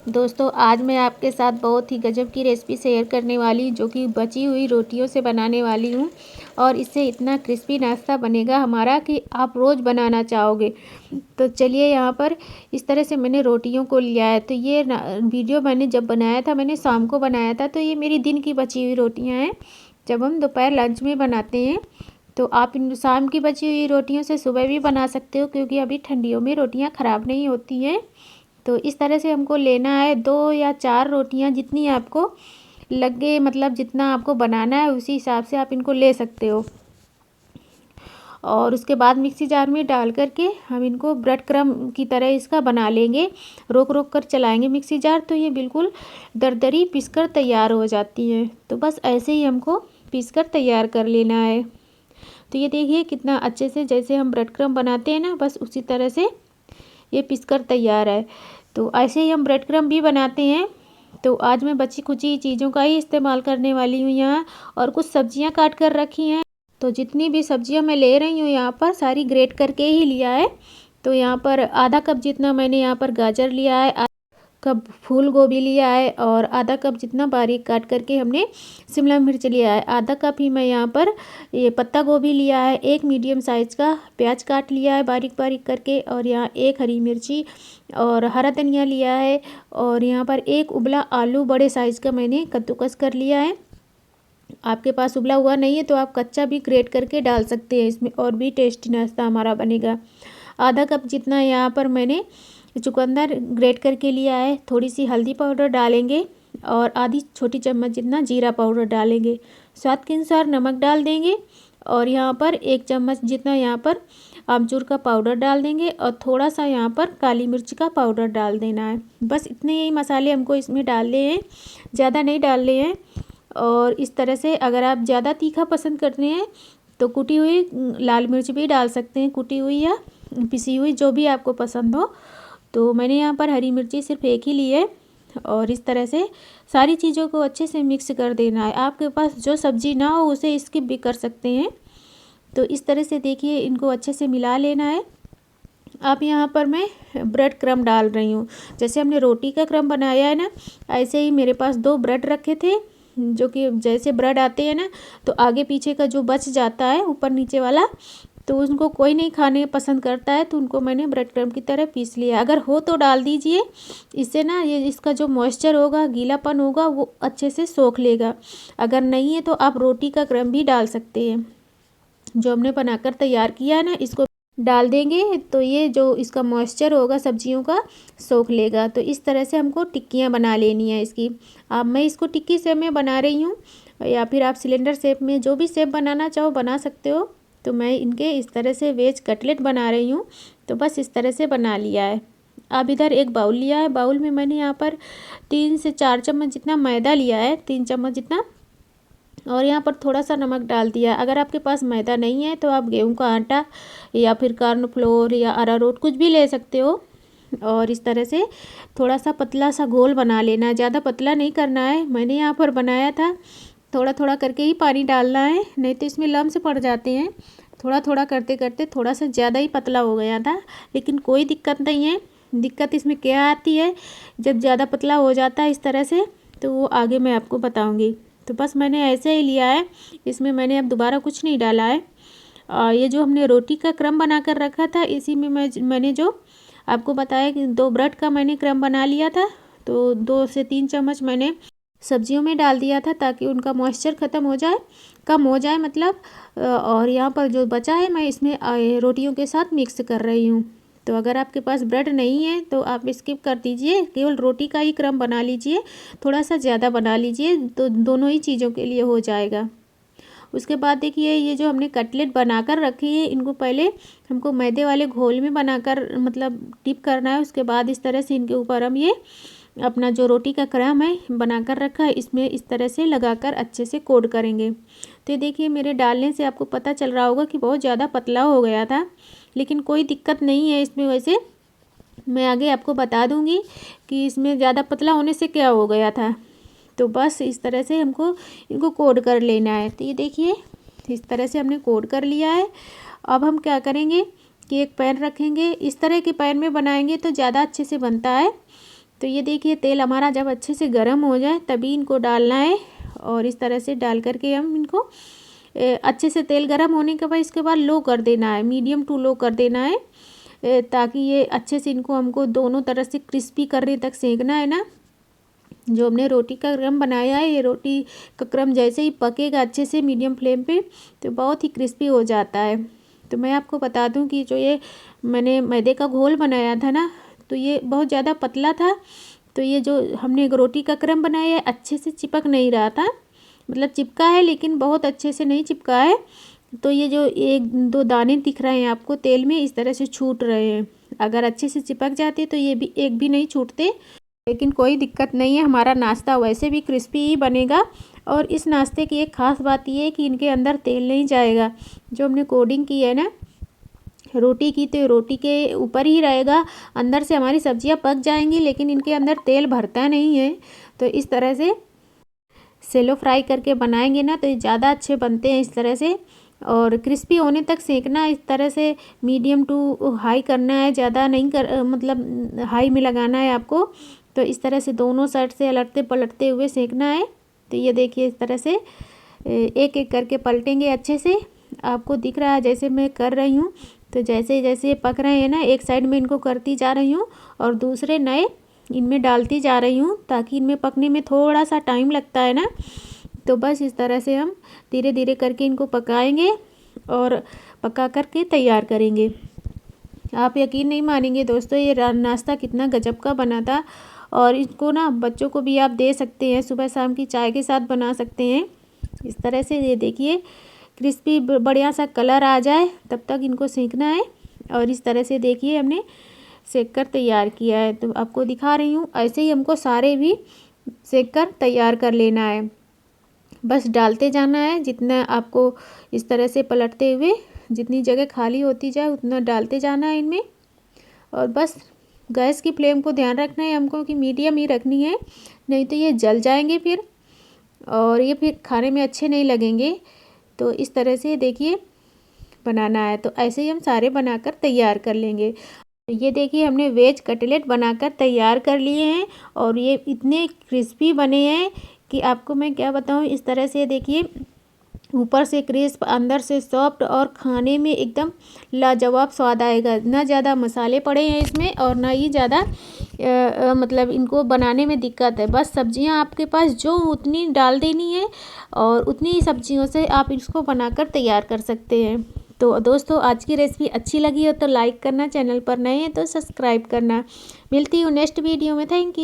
दोस्तों आज मैं आपके साथ बहुत ही गजब की रेसिपी शेयर करने वाली जो कि बची हुई रोटियों से बनाने वाली हूँ। और इससे इतना क्रिस्पी नाश्ता बनेगा हमारा कि आप रोज़ बनाना चाहोगे। तो चलिए यहाँ पर इस तरह से मैंने रोटियों को लिया है। तो ये वीडियो मैंने जब बनाया था, मैंने शाम को बनाया था। तो ये मेरी दिन की बची हुई रोटियाँ हैं, जब हम दोपहर लंच में बनाते हैं। तो आप इन शाम की बची हुई रोटियों से सुबह भी बना सकते हो, क्योंकि अभी ठंडियों में रोटियाँ ख़राब नहीं होती हैं। तो इस तरह से हमको लेना है 2 या 4 रोटियां, जितनी आपको लगे, मतलब जितना आपको बनाना है उसी हिसाब से आप इनको ले सकते हो। और उसके बाद मिक्सी जार में डाल करके हम इनको ब्रेड क्रम की तरह इसका बना लेंगे। रोक रोक कर चलाएंगे मिक्सी जार, तो ये बिल्कुल दरदरी पीसकर तैयार हो जाती है। तो बस ऐसे ही हमको पीसकर तैयार कर लेना है। तो ये देखिए कितना अच्छे से, जैसे हम ब्रेड क्रम बनाते हैं ना, बस उसी तरह से ये पीसकर तैयार है। तो ऐसे ही हम ब्रेड क्रम्ब भी बनाते हैं। तो आज मैं बची खुची चीज़ों का ही इस्तेमाल करने वाली हूँ यहाँ। और कुछ सब्जियाँ काट कर रखी हैं। तो जितनी भी सब्जियाँ मैं ले रही हूँ यहाँ पर सारी ग्रेट करके ही लिया है। तो यहाँ पर आधा कप जितना मैंने यहाँ पर गाजर लिया है, कप फूल गोभी लिया है, और आधा कप जितना बारीक काट करके हमने शिमला मिर्च लिया है। आधा कप ही मैं यहाँ पर ये पत्ता गोभी लिया है। एक मीडियम साइज़ का प्याज काट लिया है बारीक बारीक करके, और यहाँ एक हरी मिर्ची और हरा धनिया लिया है। और यहाँ पर एक उबला आलू बड़े साइज़ का मैंने कद्दूकस कर लिया है। आपके पास उबला हुआ नहीं है तो आप कच्चा भी ग्रेट करके डाल सकते हैं इसमें, और भी टेस्टी नाश्ता हमारा बनेगा। आधा कप जितना यहाँ पर मैंने चुकंदर ग्रेट करके लिया है। थोड़ी सी हल्दी पाउडर डालेंगे और आधी छोटी चम्मच जितना जीरा पाउडर डालेंगे। स्वाद के अनुसार नमक डाल देंगे, और यहाँ पर 1 चम्मच जितना यहाँ पर आमचूर का पाउडर डाल देंगे, और थोड़ा सा यहाँ पर काली मिर्च का पाउडर डाल देना है। बस इतने ही मसाले हमको इसमें डालने हैं, ज़्यादा नहीं डालने हैं। और इस तरह से अगर आप ज़्यादा तीखा पसंद करते हैं तो कुटी हुई लाल मिर्च भी डाल सकते हैं, कुटी हुई या पिसी हुई, जो भी आपको पसंद हो। तो मैंने यहाँ पर हरी मिर्ची सिर्फ एक ही ली है। और इस तरह से सारी चीज़ों को अच्छे से मिक्स कर देना है। आपके पास जो सब्ज़ी ना हो उसे स्किप भी कर सकते हैं। तो इस तरह से देखिए इनको अच्छे से मिला लेना है। अब यहाँ पर मैं ब्रेड क्रम्ब डाल रही हूँ। जैसे हमने रोटी का क्रम्ब बनाया है ना, ऐसे ही मेरे पास 2 ब्रेड रखे थे, जो कि जैसे ब्रेड आते हैं ना, तो आगे पीछे का जो बच जाता है ऊपर नीचे वाला, तो उनको कोई नहीं खाने पसंद करता है, तो उनको मैंने ब्रेड क्रम्ब की तरह पीस लिया। अगर हो तो डाल दीजिए, इससे ना ये इसका जो मॉइस्चर होगा, गीलापन होगा, वो अच्छे से सोख लेगा। अगर नहीं है तो आप रोटी का क्रम्ब भी डाल सकते हैं। जो हमने बनाकर तैयार किया है ना, इसको डाल देंगे तो ये जो इसका मॉइस्चर होगा सब्जियों का सोख लेगा। तो इस तरह से हमको टिक्कियाँ बना लेनी है इसकी। अब मैं इसको टिक्की शेप में बना रही हूँ, या फिर आप सिलेंडर शेप में, जो भी शेप बनाना चाहो बना सकते हो। तो मैं इनके इस तरह से वेज कटलेट बना रही हूँ। तो बस इस तरह से बना लिया है। अब इधर एक बाउल लिया है, बाउल में मैंने यहाँ पर 3 से 4 चम्मच जितना मैदा लिया है, 3 चम्मच जितना, और यहाँ पर थोड़ा सा नमक डाल दिया। अगर आपके पास मैदा नहीं है तो आप गेहूं का आटा या फिर कॉर्नफ्लोर या अरारोट कुछ भी ले सकते हो। और इस तरह से थोड़ा सा पतला सा घोल बना लेना है, ज़्यादा पतला नहीं करना है। मैंने यहाँ पर बनाया था, थोड़ा थोड़ा करके ही पानी डालना है, नहीं तो इसमें लम्स पड़ जाते हैं। थोड़ा थोड़ा करते करते थोड़ा सा ज़्यादा ही पतला हो गया था, लेकिन कोई दिक्कत नहीं है। दिक्कत इसमें क्या आती है, जब ज़्यादा पतला हो जाता है इस तरह से, तो वो आगे मैं आपको बताऊँगी। तो बस मैंने ऐसे ही लिया है, इसमें मैंने अब दोबारा कुछ नहीं डाला है। ये जो हमने रोटी का क्रम बना कर रखा था, इसी में मैंने जो आपको बताया कि 2 ब्रेड का मैंने क्रम बना लिया था, तो 2 से 3 चम्मच मैंने सब्जियों में डाल दिया था, ताकि उनका मॉइस्चर ख़त्म हो जाए, कम हो जाए मतलब। और यहाँ पर जो बचा है मैं इसमें रोटियों के साथ मिक्स कर रही हूँ। तो अगर आपके पास ब्रेड नहीं है तो आप स्किप कर दीजिए, केवल रोटी का ही क्रम बना लीजिए, थोड़ा सा ज़्यादा बना लीजिए, तो दोनों ही चीज़ों के लिए हो जाएगा। उसके बाद देखिए ये जो हमने कटलेट बनाकर रखी है, इनको पहले हमको मैदे वाले घोल में बनाकर मतलब डिप करना है। उसके बाद इस तरह से इनके ऊपर हम ये अपना जो रोटी का क्रम है बनाकर रखा है, इसमें इस तरह से लगाकर अच्छे से कोट करेंगे। तो ये देखिए मेरे डालने से आपको पता चल रहा होगा कि बहुत ज़्यादा पतला हो गया था, लेकिन कोई दिक्कत नहीं है इसमें। वैसे मैं आगे आपको बता दूंगी कि इसमें ज़्यादा पतला होने से क्या हो गया था। तो बस इस तरह से हमको इनको कोट कर लेना है। तो ये देखिए इस तरह से हमने कोट कर लिया है। अब हम क्या करेंगे कि एक पैन रखेंगे, इस तरह के पैन में बनाएंगे तो ज़्यादा अच्छे से बनता है। तो ये देखिए तेल हमारा जब अच्छे से गर्म हो जाए तभी इनको डालना है। और इस तरह से डाल करके हम इनको अच्छे से तेल गर्म होने के बाद इसके बाद लो कर देना है, मीडियम टू लो कर देना है, ताकि ये अच्छे से इनको हमको दोनों तरफ से क्रिस्पी करने तक सेकना है ना। जो हमने रोटी का क्रम बनाया है, ये रोटी का क्रम जैसे ही पकेगा अच्छे से मीडियम फ्लेम पे तो बहुत ही क्रिस्पी हो जाता है। तो मैं आपको बता दूं कि जो ये मैंने मैदे का घोल बनाया था ना, तो ये बहुत ज़्यादा पतला था। तो ये जो हमने रोटी का क्रम बनाया है अच्छे से चिपक नहीं रहा था, मतलब चिपका है लेकिन बहुत अच्छे से नहीं चिपका है। तो ये जो एक दो दाने दिख रहे हैं आपको तेल में, इस तरह से छूट रहे हैं। अगर अच्छे से चिपक जाते तो ये भी एक भी नहीं छूटते, लेकिन कोई दिक्कत नहीं है, हमारा नाश्ता वैसे भी क्रिस्पी ही बनेगा। और इस नाश्ते की एक ख़ास बात ये है कि इनके अंदर तेल नहीं जाएगा। जो हमने कोडिंग की है ना रोटी की, तो रोटी के ऊपर ही रहेगा, अंदर से हमारी सब्जियां पक जाएंगी लेकिन इनके अंदर तेल भरता नहीं है। तो इस तरह से सेलो फ्राई करके बनाएंगे ना तो ये ज़्यादा अच्छे बनते हैं इस तरह से। और क्रिस्पी होने तक सेकना, इस तरह से मीडियम टू हाई करना है, ज़्यादा नहीं मतलब हाई में लगाना है आपको। तो इस तरह से दोनों साइड से अलटते पलटते हुए सेकना है। तो ये देखिए इस तरह से एक एक करके पलटेंगे अच्छे से। आपको दिख रहा है जैसे मैं कर रही हूँ, तो जैसे जैसे ये पक रहे हैं ना, एक साइड में इनको करती जा रही हूँ और दूसरे नए इनमें डालती जा रही हूँ, ताकि इनमें पकने में थोड़ा सा टाइम लगता है ना। तो बस इस तरह से हम धीरे धीरे करके इनको पकाएंगे और पका करके तैयार करेंगे। आप यकीन नहीं मानेंगे दोस्तों, ये नाश्ता कितना गजब का बना था। और इसको ना बच्चों को भी आप दे सकते हैं, सुबह शाम की चाय के साथ बना सकते हैं। इस तरह से ये देखिए क्रिस्पी बढ़िया सा कलर आ जाए तब तक इनको सेकना है। और इस तरह से देखिए हमने सेक कर तैयार किया है, तो आपको दिखा रही हूँ। ऐसे ही हमको सारे भी सेक कर तैयार कर लेना है, बस डालते जाना है जितना आपको, इस तरह से पलटते हुए जितनी जगह खाली होती जाए उतना डालते जाना है इनमें। और बस गैस की फ्लेम को ध्यान रखना है हमको कि मीडियम ही रखनी है, नहीं तो ये जल जाएंगे फिर और ये फिर खाने में अच्छे नहीं लगेंगे। तो इस तरह से देखिए बनाना है। तो ऐसे ही हम सारे बनाकर तैयार कर लेंगे। ये देखिए हमने वेज कटलेट बनाकर तैयार कर लिए हैं और ये इतने क्रिस्पी बने हैं कि आपको मैं क्या बताऊं। इस तरह से देखिए ऊपर से क्रिस्प, अंदर से सॉफ्ट और खाने में एकदम लाजवाब स्वाद आएगा। ना ज़्यादा मसाले पड़े हैं इसमें और ना ही ज़्यादा मतलब इनको बनाने में दिक्कत है। बस सब्जियां आपके पास जो उतनी डाल देनी है और उतनी ही सब्जियों से आप इसको बनाकर तैयार कर सकते हैं। तो दोस्तों आज की रेसिपी अच्छी लगी हो तो लाइक करना, चैनल पर नए हैं तो सब्सक्राइब करना। मिलती हूँ नेक्स्ट वीडियो में। Thank you.